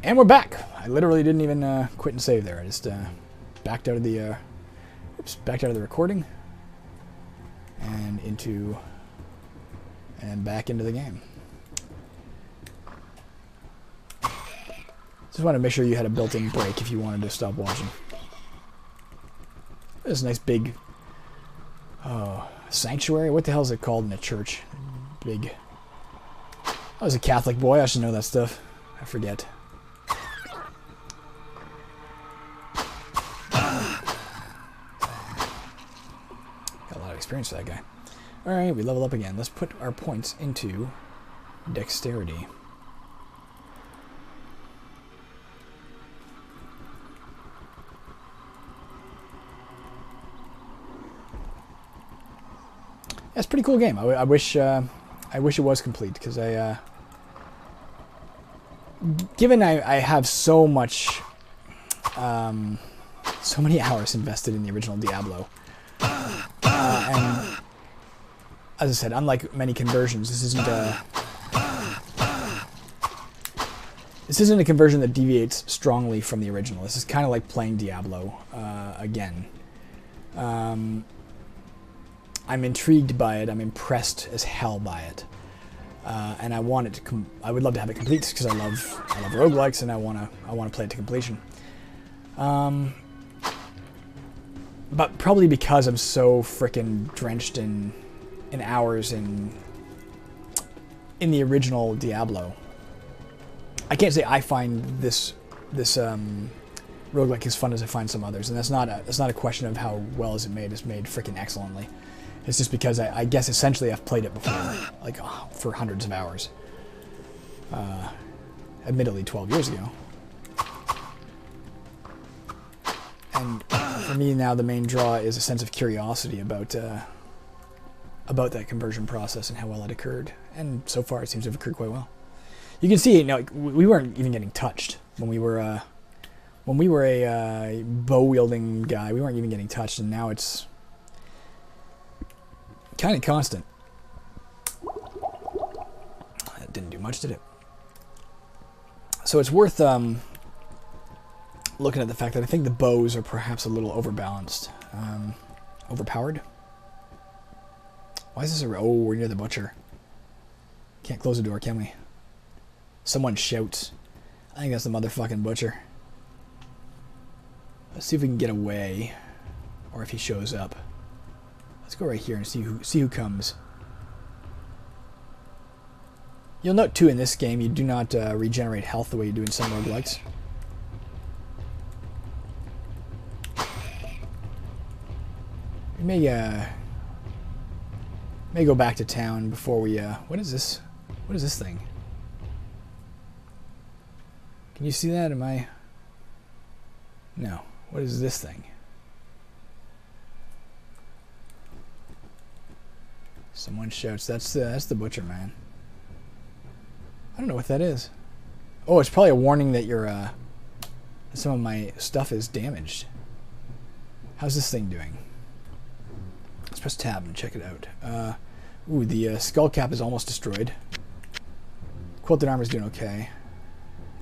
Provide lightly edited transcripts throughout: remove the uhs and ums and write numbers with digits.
And we're back. I literally didn't even quit and save there. I just backed out of the recording and back into the game. Just wanted to make sure you had a built-in break if you wanted to stop watching. There's a nice big sanctuary. What the hell is it called in a church? Big. I was a Catholic boy. I should know that stuff. I forget. Experience for that guy. Alright, we level up again. Let's put our points into dexterity. That's a pretty cool game. I wish it was complete, because given I have so much so many hours invested in the original Diablo. And as I said, unlike many conversions, this isn't a conversion that deviates strongly from the original. This is kind of like playing Diablo again. I'm intrigued by it. I'm impressed as hell by it, and I want it to. I would love to have it complete because I love roguelikes, and I want to play it to completion. But probably because I'm so frickin' drenched in hours in the original Diablo, I can't say I find this roguelike as fun as I find some others, and that's not a question of how well is it made. It's made frickin' excellently. It's just because I guess essentially I've played it before, like for hundreds of hours. Admittedly, 12 years ago. And for me now, the main draw is a sense of curiosity about that conversion process and how well it occurred. And so far, it seems to have occurred quite well. You can see, like, we weren't even getting touched when we were a bow wielding guy. We weren't even getting touched, and now it's kind of constant. That didn't do much, did it? So it's worth looking at the fact that I think the bows are perhaps a little overbalanced. Overpowered? Why is this a... Oh, we're near the butcher. Can't close the door, can we? Someone shouts. I think that's the motherfucking butcher. Let's see if we can get away. Or if he shows up. Let's go right here and see who comes. You'll note, too, in this game, you do not regenerate health the way you do in some roguelikes. We may go back to town before we, what is this? What is this thing? Can you see that? Am I... No. What is this thing? Someone shouts. That's the butcher, man. I don't know what that is. Oh, it's probably a warning that your some of my stuff is damaged. How's this thing doing? Let's press tab and check it out. Ooh, the skull cap is almost destroyed. Quilted armor is doing okay.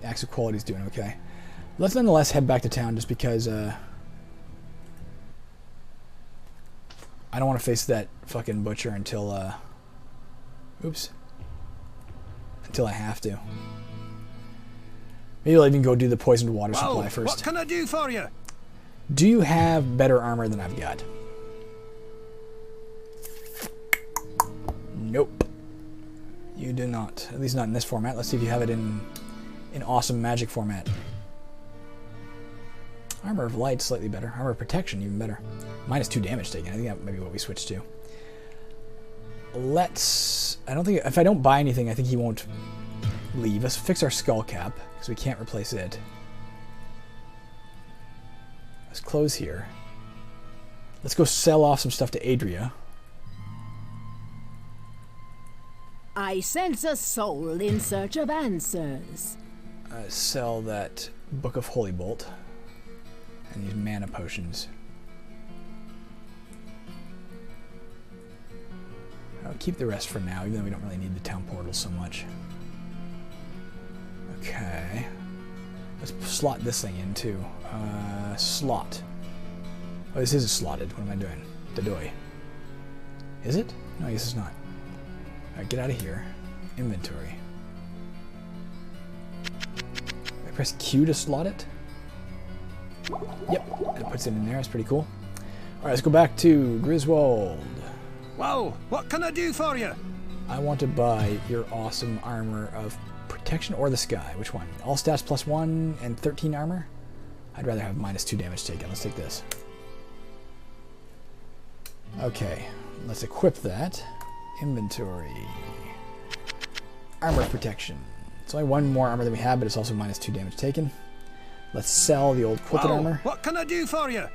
The axe of quality is doing okay. Let's nonetheless head back to town just because I don't want to face that fucking butcher until oops. Until I have to. Maybe I'll even go do the poisoned water supply first. What can I do for you? Do you have better armor than I've got? Nope. You do not. At least not in this format. Let's see if you have it in awesome magic format. Armor of light, slightly better. Armor of protection, even better. -2 damage taken. I think that might be what we switched to. Let's... I don't think... If I don't buy anything, I think he won't leave. Let's fix our skull cap, because we can't replace it. Let's close here. Let's go sell off some stuff to Adria. I sense a soul in search of answers. Sell that Book of Holy Bolt. And these mana potions. I'll keep the rest for now, even though we don't really need the town portal so much. Okay. Let's slot this thing in too. Slot. Oh, this is slotted. What am I doing? Dadoy. Is it? No, I guess it's not. Alright, get out of here. Inventory. I press Q to slot it? Yep, that puts it in there. That's pretty cool. Alright, let's go back to Griswold. Whoa, what can I do for you? I want to buy your awesome armor of protection or the sky. Which one? All stats +1 and 13 armor? I'd rather have -2 damage taken. Let's take this. Okay, let's equip that. Inventory. Armor of protection. It's only one more armor than we have, but it's also -2 damage taken. Let's sell the old quilted armor. What can I do for you?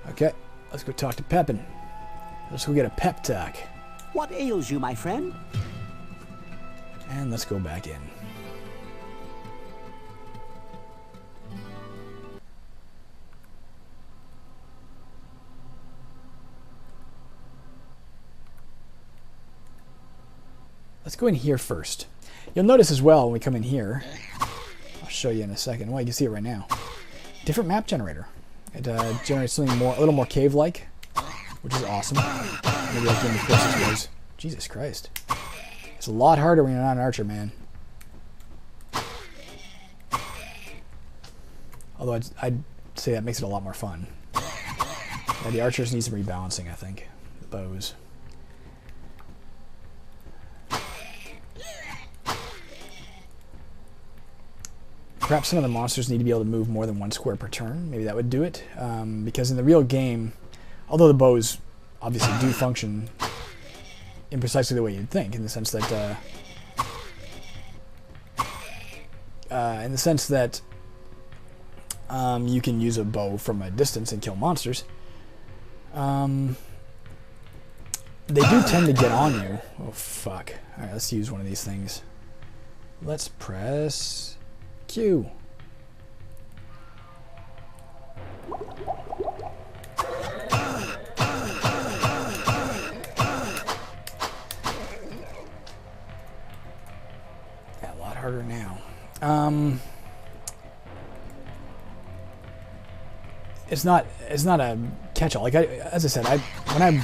Okay, let's go talk to Pepin. Let's go get a pep talk. What ails you, my friend? And let's go back in. Let's go in here first. You'll notice as well when we come in here, I'll show you in a second. Well, you can see it right now. Different map generator. It generates something a little more cave-like, which is awesome. Maybe like Game of Forces was. Jesus Christ. It's a lot harder when you're not an archer, man. Although I'd say that makes it a lot more fun. Yeah, the archers need some rebalancing, I think. The bows. Perhaps some of the monsters need to be able to move more than 1 square per turn. Maybe that would do it. Because in the real game, although the bows obviously do function in precisely the way you'd think, in the sense that you can use a bow from a distance and kill monsters. They do tend to get on you. Oh fuck! All right, let's use one of these things. Let's press Q. Yeah, a lot harder now. It's not a catch-all. Like as I said, when I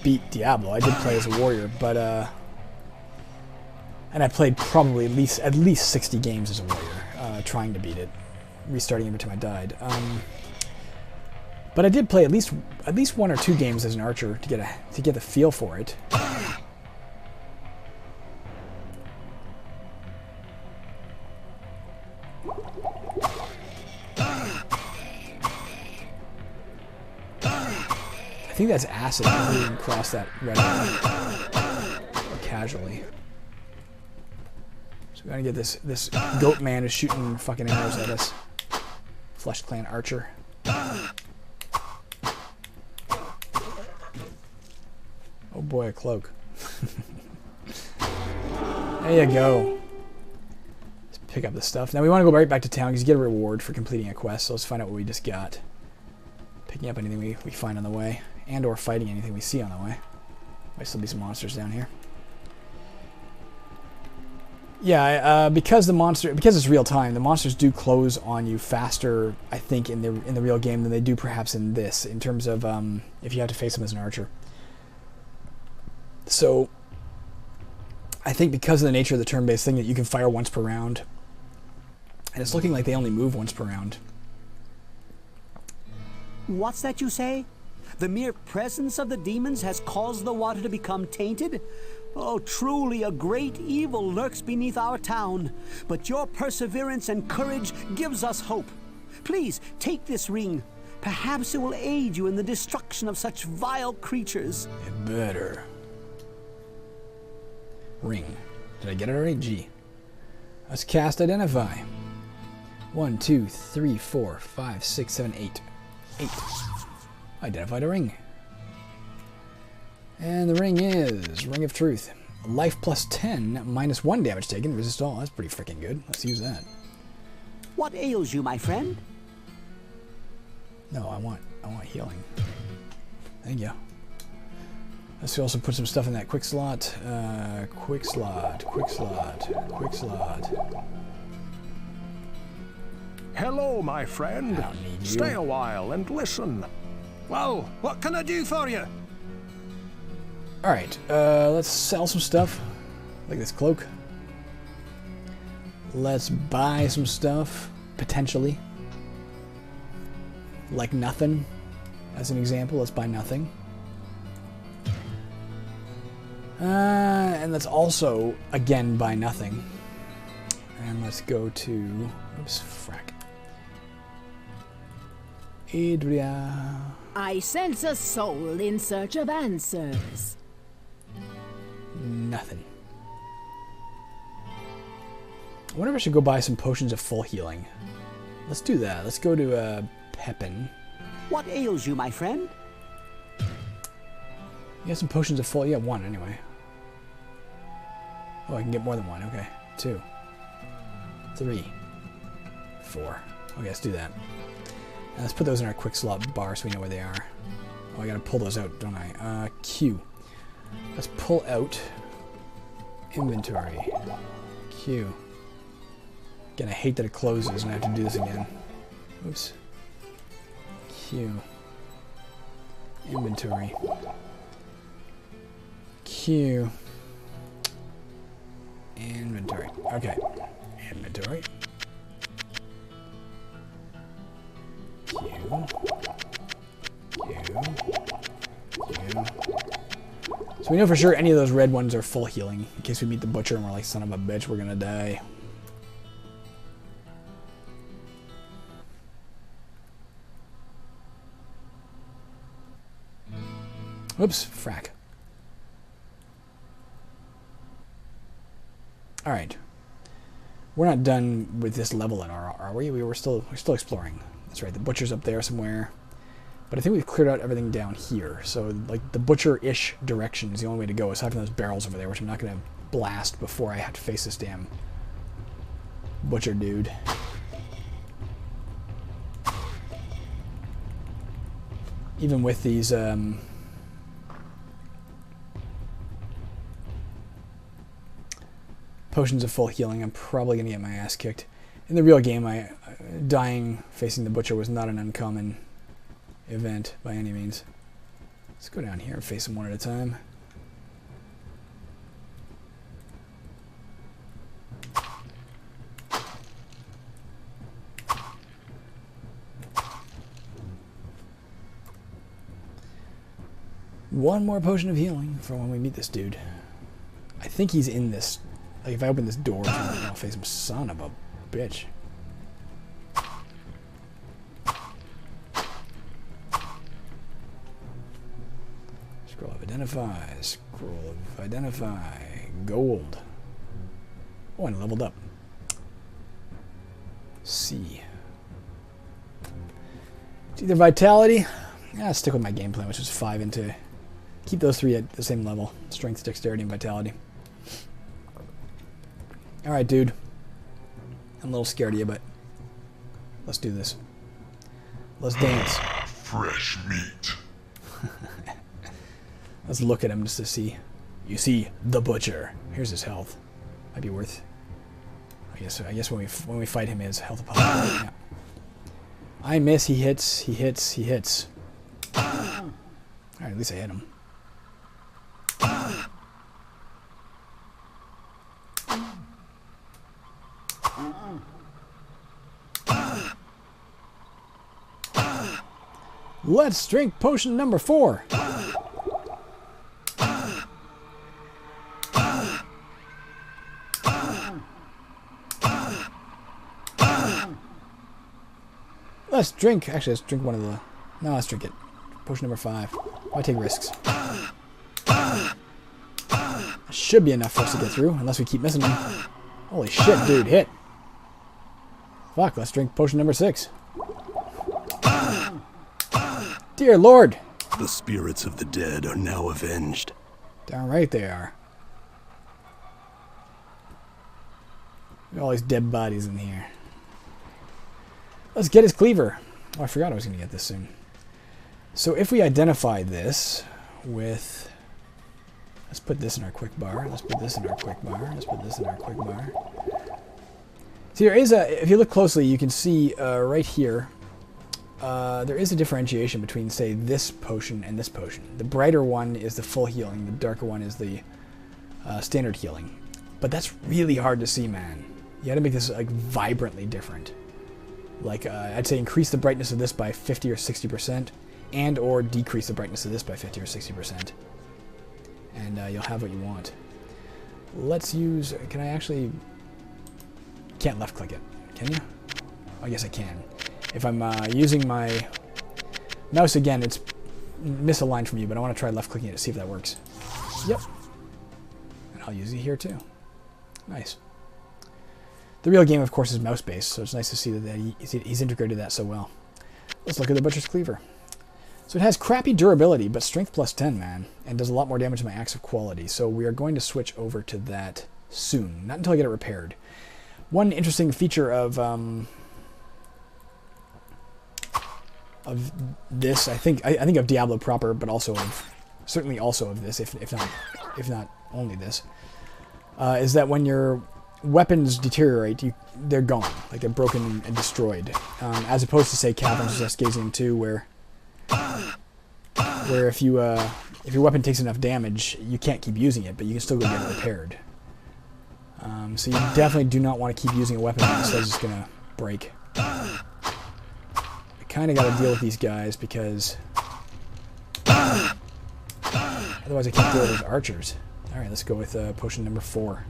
beat Diablo, I did play as a warrior, but and I played probably at least 60 games as a warrior, trying to beat it, restarting every time I died. But I did play at least 1 or 2 games as an archer to get the feel for it. I think that's acid moving across that red line casually. So we gotta get this goat man who's shooting fucking arrows at us. Flesh Clan archer. Oh boy, a cloak. There you go. Let's pick up the stuff. Now we want to go right back to town because you get a reward for completing a quest. So let's find out what we just got. Picking up anything we find on the way, and or fighting anything we see on the way. Might still be some monsters down here. Yeah, because it's real time, the monsters do close on you faster, I think, in the real game than they do perhaps in this, in terms of if you have to face them as an archer. So I think because of the nature of the turn-based thing that you can fire once per round, and it's looking like they only move once per round. What's that you say? The mere presence of the demons has caused the water to become tainted? Oh, truly a great evil lurks beneath our town, but your perseverance and courage gives us hope. Please, take this ring. Perhaps it will aid you in the destruction of such vile creatures. It better. Ring. Did I get it already? G. Let's cast Identify. 1, 2, 3, 4, 5, 6, 7, 8. 8. Identified a ring. And the ring is Ring of Truth. Life plus 10, -1 damage taken. Resist all. That's pretty freaking good. Let's use that. What ails you, my friend? No, I want healing. Thank you. Let's also put some stuff in that quick slot. Quick slot. Quick slot. Quick slot. Hello, my friend. I don't need you. Stay a while and listen. Well, what can I do for you? Alright, let's sell some stuff. Like this cloak. Let's buy some stuff, potentially. Like nothing. As an example, let's buy nothing. And let's also, again, buy nothing. And let's go to... Oops, frack. Adria... I sense a soul in search of answers. Nothing. I wonder if I should go buy some potions of full healing. Let's do that. Let's go to Pepin. What ails you, my friend? You got some potions of full... Yeah, one anyway. Oh, I can get more than one. Okay. 2. 3. 4. Okay, let's do that. Now let's put those in our quick slot bar so we know where they are. Oh, I gotta pull those out, don't I? Q. Let's pull out inventory. Q. Again, I hate that it closes and I have to do this again. Oops. Q. Inventory. Q. Inventory. Okay. Inventory. Q. Q. Q. So we know for sure any of those red ones are full healing. In case we meet the butcher and we're like, son of a bitch, we're gonna die. Whoops, frack. Alright. We're not done with this level at all, are we? We're still exploring. That's right, the butcher's up there somewhere. But I think we've cleared out everything down here. So, like, the butcher-ish direction is the only way to go, aside from those barrels over there, which I'm not going to blast before I have to face this damn butcher dude. Even with these, potions of full healing, I'm probably going to get my ass kicked. In the real game, dying facing the butcher was not an uncommon event by any means. Let's go down here and face them one at a time. One more potion of healing for when we meet this dude. I think he's in this. Like, if I open this door, I'll face him. Son of a bitch. Scroll of identify. Scroll of identify. Gold. Oh, and leveled up. C. It's either vitality. Yeah, I'll stick with my game plan, which is 5 into. Keep those 3 at the same level. Strength, dexterity, and vitality. Alright, dude. I'm a little scared of you, but let's do this. Let's dance. Fresh meat. Let's look at him just to see. You see, the butcher. Here's his health. Might be worth. I guess when we fight him, his health will probably. Yeah. I miss. He hits. He hits. He hits. Alright, at least I hit him. Let's drink potion number 4. Let's drink. Actually, let's drink one of the. No, let's drink it. Potion number 5. Why take risks? Should be enough for us to get through, unless we keep missing them. Holy shit, dude, hit. Fuck, let's drink potion number 6. Dear Lord! The spirits of the dead are now avenged. Darn right they are. Look at all these dead bodies in here. Let's get his cleaver. Oh, I forgot I was going to get this soon. So if we identify this with... Let's put this in our quick bar. Let's put this in our quick bar. Let's put this in our quick bar. See, there is a, if you look closely, you can see right here, there is a differentiation between, say, this potion and this potion. The brighter one is the full healing, the darker one is the standard healing. But that's really hard to see, man. You gotta make this, like, vibrantly different. Like, I'd say increase the brightness of this by 50 or 60%, and or decrease the brightness of this by 50 or 60%. And you'll have what you want. Let's use, can I actually, can't left click it, can you? I guess I can. If I'm using my mouse again, it's misaligned from you, but I want to try left clicking it to see if that works. Yep. And I'll use it here too. Nice. The real game, of course, is mouse-based, so it's nice to see that he's integrated that so well. Let's look at the Butcher's Cleaver. So it has crappy durability, but strength plus 10, man, and does a lot more damage to my axe of quality. So we are going to switch over to that soon, not until I get it repaired. One interesting feature of this, I think of Diablo proper, but also of, certainly also of this, if not only this, is that when your weapons deteriorate, they're gone, like they're broken and destroyed, as opposed to, say, Caverns or Xaskazien 2, where if your weapon takes enough damage, you can't keep using it, but you can still go get it repaired. So you definitely do not want to keep using a weapon that says it's gonna break. I kind of got to deal with these guys because otherwise I can't deal with those archers. All right, let's go with potion number 4.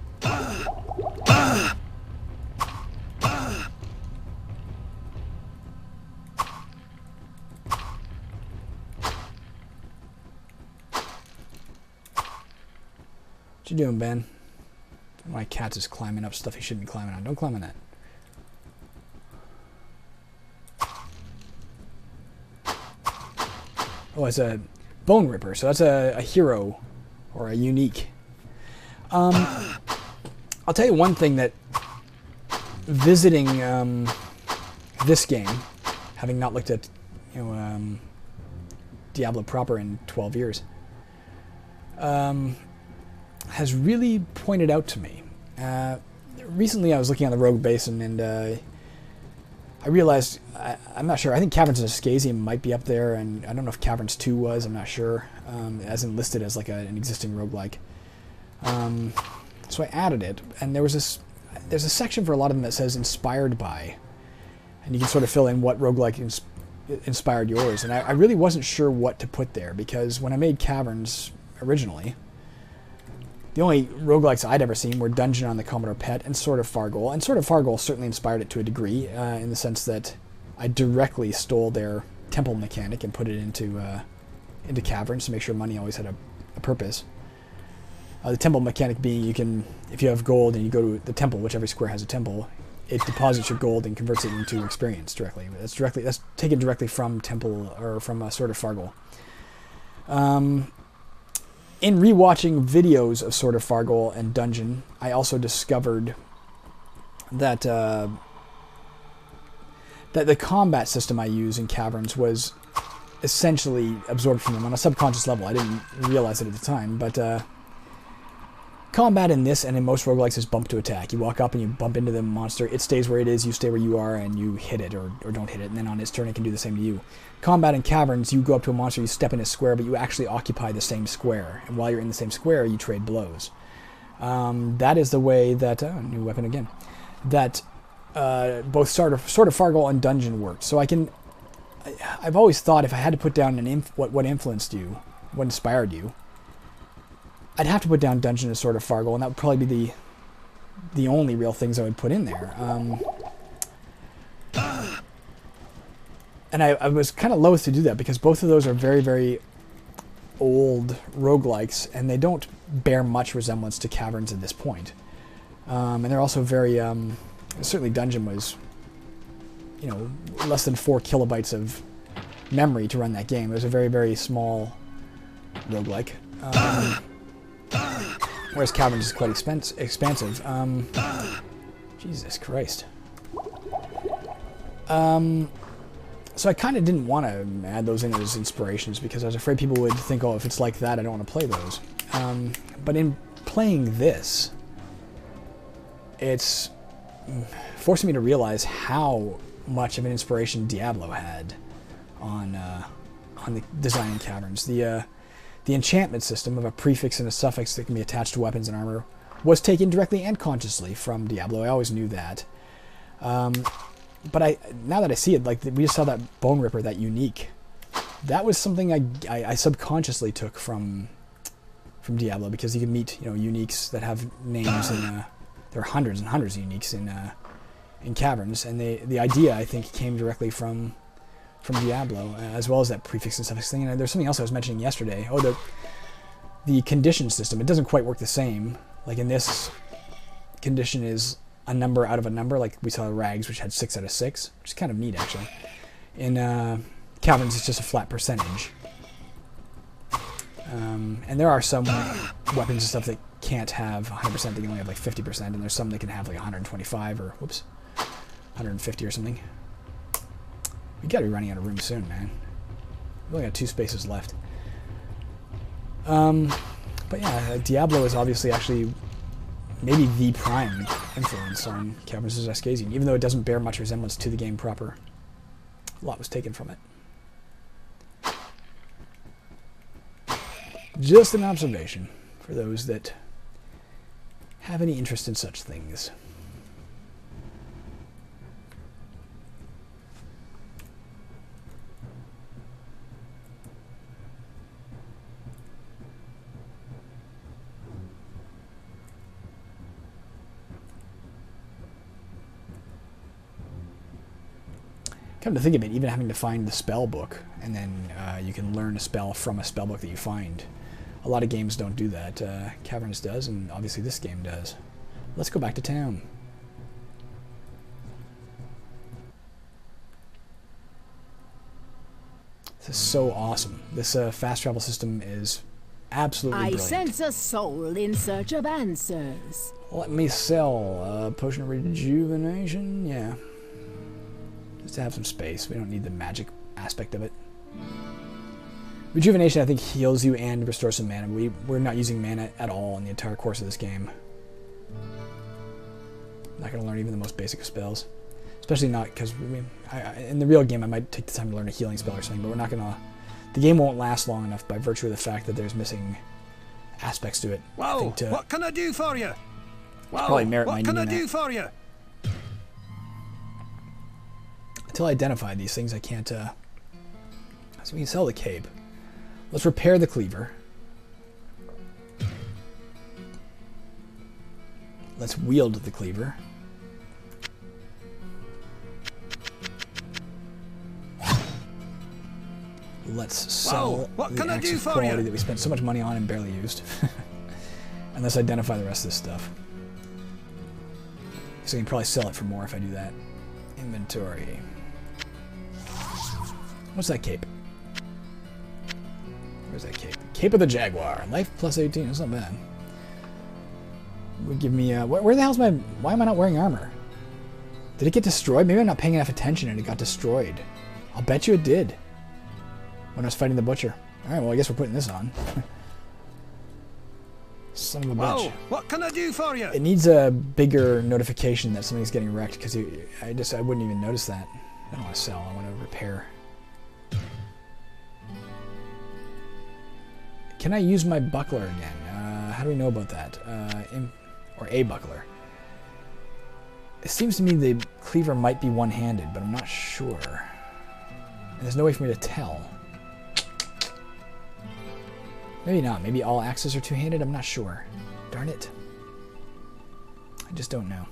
What you doing, Ben? My cat is climbing up stuff he shouldn't be climbing on. Don't climb on that. Oh, it's a Bone Ripper, so that's a hero or a unique. I'll tell you one thing that visiting this game, having not looked at Diablo proper in 12 years, has really pointed out to me. Recently I was looking on the Rogue Basin and I realized, I'm not sure, I think Caverns and Xaskazien might be up there, and I don't know if Caverns 2 was, I'm not sure, as in listed as like an existing roguelike. So I added it, and there's a section for a lot of them that says inspired by, and you can sort of fill in what roguelike inspired yours, and I really wasn't sure what to put there, because when I made Caverns originally, the only roguelikes I'd ever seen were Dungeon on the Commodore PET and Sword of Fargol. And Sword of Fargol certainly inspired it to a degree, in the sense that I directly stole their temple mechanic and put it into Caverns to make sure money always had a purpose. The temple mechanic being, you can, if you have gold and you go to the temple, which every square has a temple, it deposits your gold and converts it into experience directly. That's taken directly from temple, or from Sword of Fargol. In rewatching videos of Sword of Fargol and Dungeon, I also discovered that that the combat system I use in Caverns was essentially absorbed from them on a subconscious level. I didn't realize it at the time, but combat in this and in most roguelikes is bump to attack. You walk up and you bump into the monster, it stays where it is, you stay where you are, and you hit it or don't hit it, and then on its turn it can do the same to you. Combat in Caverns, you go up to a monster, you step in a square, but you actually occupy the same square, and while you're in the same square, you trade blows. That is the way that, new weapon again, that both Sword of Fargol and Dungeon worked. So I've always thought if I had to put down what influenced you, what inspired you, I'd have to put down Dungeon and Sword of Fargol, and that would probably be the only real things I would put in there. And I was kind of loath to do that, because both of those are very, very old roguelikes, and they don't bear much resemblance to Caverns at this point. And they're also very, certainly Dungeon was, less than 4 kilobytes of memory to run that game. It was a very, very small roguelike. Whereas Caverns is quite expansive. Jesus Christ. So I kind of didn't want to add those in as inspirations, because I was afraid people would think, oh, if it's like that, I don't want to play those. But in playing this, it's forcing me to realize how much of an inspiration Diablo had on the design in Caverns. The enchantment system of a prefix and a suffix that can be attached to weapons and armor was taken directly and consciously from Diablo. I always knew that. But now that I see it, like we just saw that Bone Ripper, that unique. That was something I subconsciously took from Diablo, because you can meet, you know, uniques that have names, and there are hundreds and hundreds of uniques in Caverns, and the idea, I think, came directly from Diablo, as well as that prefix and suffix thing. And there's something else I was mentioning yesterday. Oh, the condition system. It doesn't quite work the same. Like in this, condition is a number out of a number, like we saw Rags, which had 6 out of 6, which is kind of neat, actually. In Caverns, it's just a flat percentage. And there are some weapons and stuff that can't have 100%, they can only have like 50%, and there's some that can have like 125 or, whoops, 150 or something. We gotta be running out of room soon, man. We've only got 2 spaces left. But yeah, Diablo is obviously actually maybe the prime influence on Caverns of Xaskazien, even though it doesn't bear much resemblance to the game proper. A lot was taken from it. Just an observation for those that have any interest in such things. Come to think of it, even having to find the spell book, and then you can learn a spell from a spell book that you find. A lot of games don't do that. Caverns does, and obviously this game does. Let's go back to town. This is so awesome. This fast travel system is absolutely brilliant. I sense a soul in search of answers. Let me sell potion of rejuvenation. Yeah. Just to have some space. We don't need the magic aspect of it. Rejuvenation, I think, heals you and restores some mana. We're not using mana at all in the entire course of this game. Not going to learn even the most basic of spells. Especially not because, in the real game, I might take the time to learn a healing spell or something, but we're not going to... The game won't last long enough by virtue of the fact that there's missing aspects to it. Well, what can I do for you? Well, probably merit what my can I needing do for you? Until I identify these things, I can't... So we can sell the cape. Let's repair the cleaver. Let's wield the cleaver. Let's sell the axe of quality that we spent so much money on and barely used. And let's identify the rest of this stuff. So I can probably sell it for more if I do that. Inventory. What's that cape? Where's that cape? Cape of the Jaguar. Life plus 18. That's not bad. Would give me where the hell's my... Why am I not wearing armor? Did it get destroyed? Maybe I'm not paying enough attention and it got destroyed. I'll bet you it did. When I was fighting the butcher. Alright, well I guess we're putting this on. Son of a bitch. Whoa, what can I do for you? It needs a bigger notification that something's getting wrecked, because I wouldn't even notice that. I don't want to sell, I want to repair. Can I use my buckler again? How do we know about that? Or a buckler. It seems to me the cleaver might be one-handed, but I'm not sure. And there's no way for me to tell. Maybe not. Maybe all axes are two-handed? I'm not sure. Darn it. I just don't know.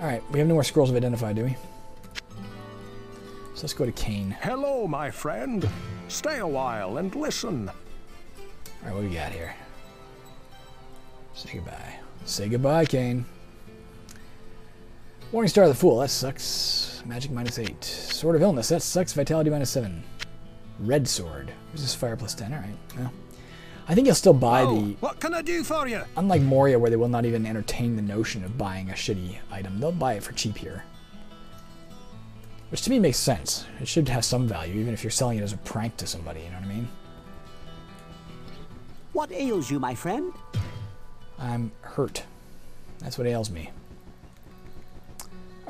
Alright, we have no more scrolls of identify, do we? So let's go to Kane. Hello, my friend. Stay a while and listen. Alright, what do we got here? Say goodbye. Say goodbye, Kane. Warning Star of the Fool, that sucks. Magic -8. Sword of Illness, that sucks. Vitality -7. Red Sword. Resist fire plus 10, alright. Well, I think you'll still buy the... What can I do for you? Unlike Moria, where they will not even entertain the notion of buying a shitty item, they'll buy it for cheap here. Which to me makes sense. It should have some value, even if you're selling it as a prank to somebody, you know what I mean? What ails you, my friend? I'm hurt. That's what ails me.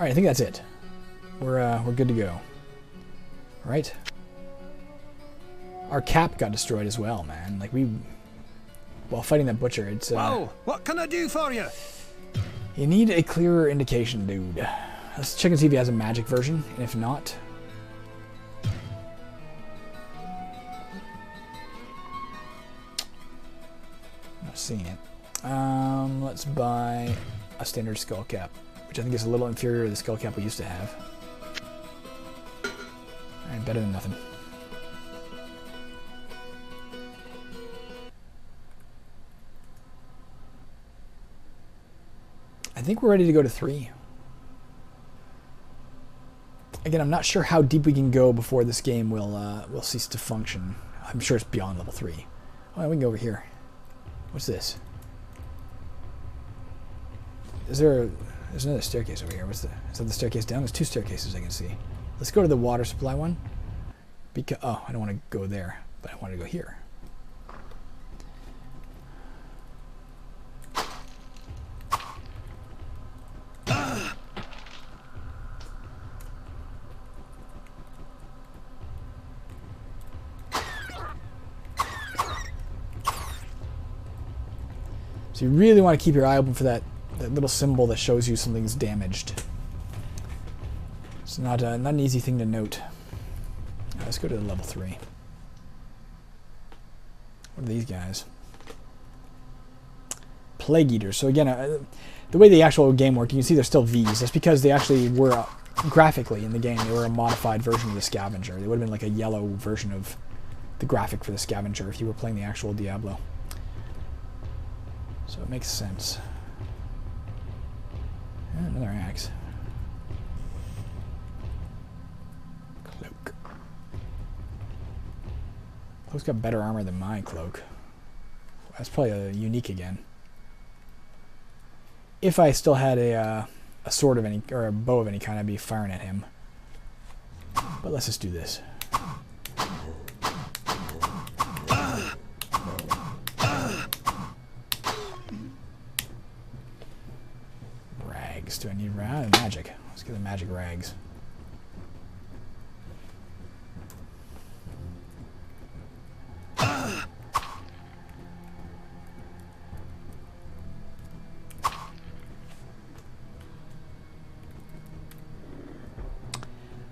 Alright, I think that's it. We're good to go. Right? Our cap got destroyed as well, man. Like, while fighting that butcher, it's... Well, what can I do for you? You need a clearer indication, dude. Let's check and see if he has a magic version, and if not... I'm not seeing it. Let's buy a standard skull cap, which I think is a little inferior to the skull cap we used to have. Alright, better than nothing. I think we're ready to go to 3. Again, I'm not sure how deep we can go before this game will cease to function. I'm sure it's beyond level 3. Oh, we can go over here. What's this? There's another staircase over here. Is that the staircase down? There's 2 staircases I can see. Let's go to the water supply one. Because I don't want to go there, but I want to go here. So you really want to keep your eye open for that little symbol that shows you something's damaged. It's not an easy thing to note. Let's go to level 3. What are these guys? Plague Eaters. So again, the way the actual game worked, you can see they're still Vs. That's because they actually were, graphically in the game, they were a modified version of the Scavenger. They would have been like a yellow version of the graphic for the Scavenger if you were playing the actual Diablo. So it makes sense. And another axe. Cloak. Cloak's got better armor than my cloak. That's probably a unique again. If I still had a sword of any, or a bow of any kind, I'd be firing at him. But let's just do this. Rags. Do I need magic? Let's get the magic rags.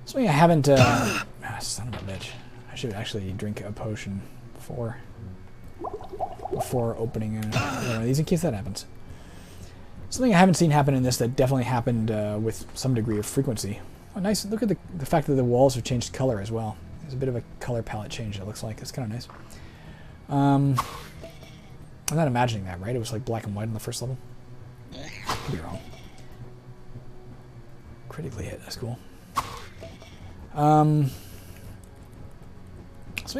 Something I haven't, son of a bitch. I should actually drink a potion before opening one of these in case that happens. Something I haven't seen happen in this that definitely happened with some degree of frequency. Oh, nice. Look at the fact that the walls have changed color as well. There's a bit of a color palette change, it looks like. It's kind of nice. I'm not imagining that, right? It was like black and white on the first level. Could be wrong. Critically hit. That's cool. Something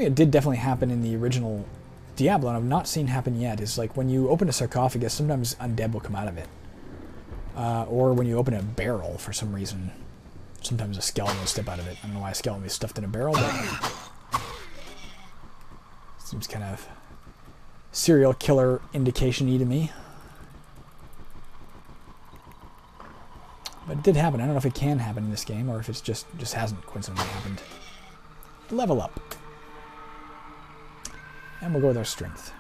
that did definitely happen in the original Diablo, and I've not seen happen yet, is like when you open a sarcophagus, sometimes undead will come out of it. Or when you open a barrel, for some reason, sometimes a skeleton will step out of it. I don't know why a skeleton is stuffed in a barrel, but seems kind of serial killer indication-y to me. But it did happen. I don't know if it can happen in this game or if it's just hasn't coincidentally happened. Level up. And we'll go with our strength.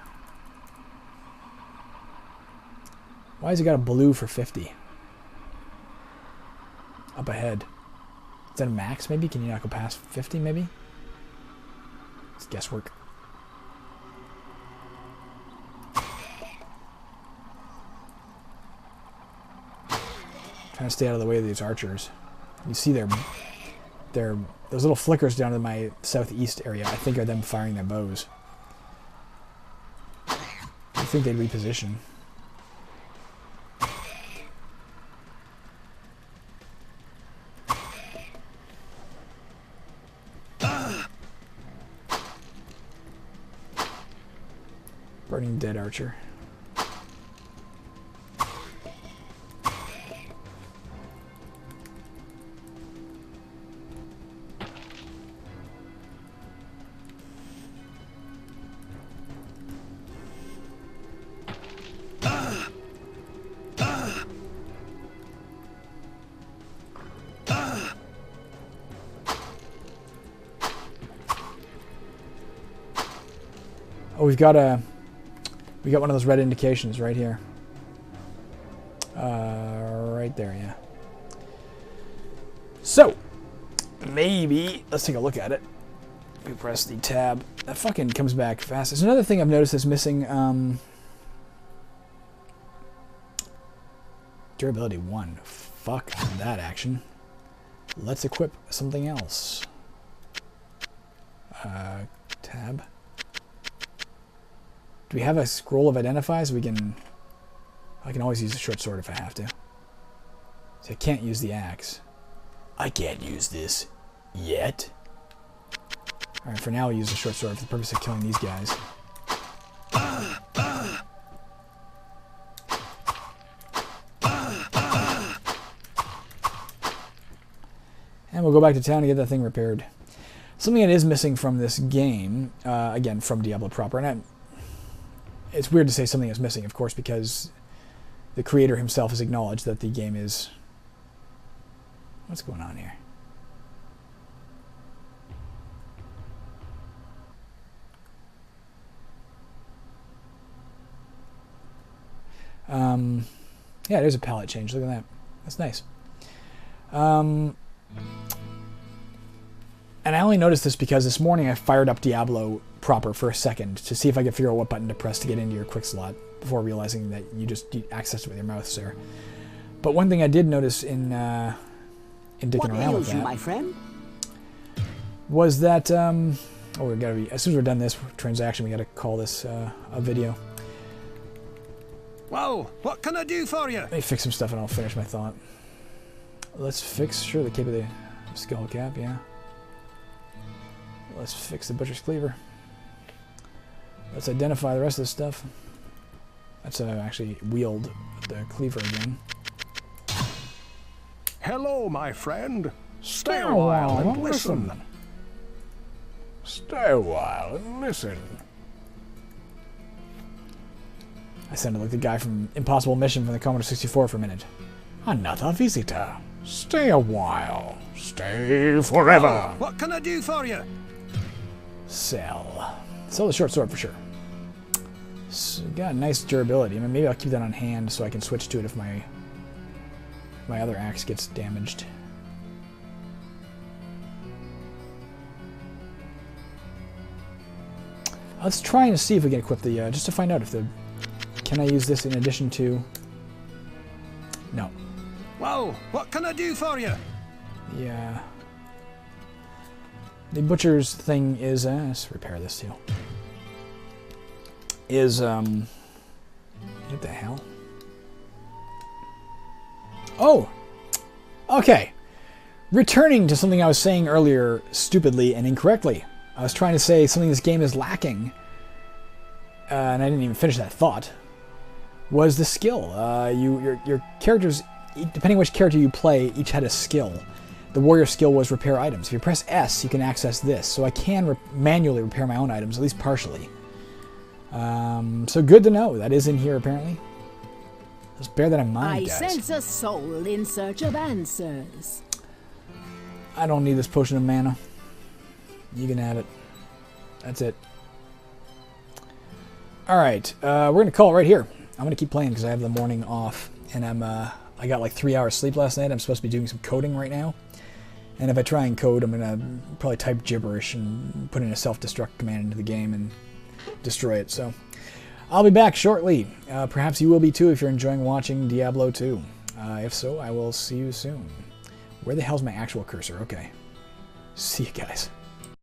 Why has it got a blue for 50? Up ahead. Is that a max maybe? Can you not go past 50 maybe? It's guesswork. Trying to stay out of the way of these archers. You see those little flickers down in my southeast area, I think are them firing their bows. I think they'd reposition. Burning dead archer. Oh, we got one of those red indications right here. Right there, yeah. So, maybe, let's take a look at it. We press the tab. That fucking comes back fast. There's another thing I've noticed that's missing. Durability 1. Fuck that action. Let's equip something else. Tab. Do we have a scroll of identifies? I can always use a short sword if I have to. So I can't use the axe. I can't use this yet. Alright, for now I'll use the short sword for the purpose of killing these guys. And we'll go back to town to get that thing repaired. Something that is missing from this game, again, from Diablo proper, and it's weird to say something is missing, of course, because the creator himself has acknowledged that the game is... What's going on here? Yeah, there's a palette change. Look at that. That's nice. And I only noticed this because this morning I fired up Diablo proper for a second to see if I could figure out what button to press to get into your quick slot before realizing that you just accessed it with your mouth, sir. But one thing I did notice in dicking around with that, my friend? was that oh, we gotta be, as soon as we're done this transaction, we gotta call this a video. Well, what can I do for you? Let me fix some stuff and I'll finish my thought. Let's fix, sure, the cape of the skull cap, yeah. Let's fix the butcher's cleaver. Let's identify the rest of this stuff. Let's actually wield the cleaver again. Hello, my friend. Stay a while and listen. Stay a while and listen. I sounded like the guy from Impossible Mission from the Commodore 64 for a minute. Another visitor. Stay a while. Stay forever. What can I do for you? Sell. Sell the short sword for sure. So, got nice durability. I mean, maybe I'll keep that on hand so I can switch to it if my other axe gets damaged. Let's try and see if we can equip the, just to find out if the, can I use this in addition to, no. Well, what can I do for you? Yeah. The butcher's thing is, let's repair this too. Is, what the hell? Oh! Okay. Returning to something I was saying earlier stupidly and incorrectly. I was trying to say something this game is lacking, and I didn't even finish that thought, was the skill. Your characters, depending which character you play, each had a skill. The warrior skill was repair items. If you press S, you can access this. So I can manually repair my own items, at least partially. So good to know. That is in here, apparently. Let's bear that in mind, guys. I sense a soul in search of answers. I don't need this potion of mana. You can have it. That's it. Alright, we're going to call it right here. I'm going to keep playing because I have the morning off. And I got like 3 hours sleep last night. I'm supposed to be doing some coding right now. And if I try and code, I'm going to probably type gibberish and put in a self-destruct command into the game and destroy it. So I'll be back shortly. Perhaps you will be too if you're enjoying watching Diablo 2. If so, I will see you soon. Where the hell's my actual cursor? Okay. See you guys.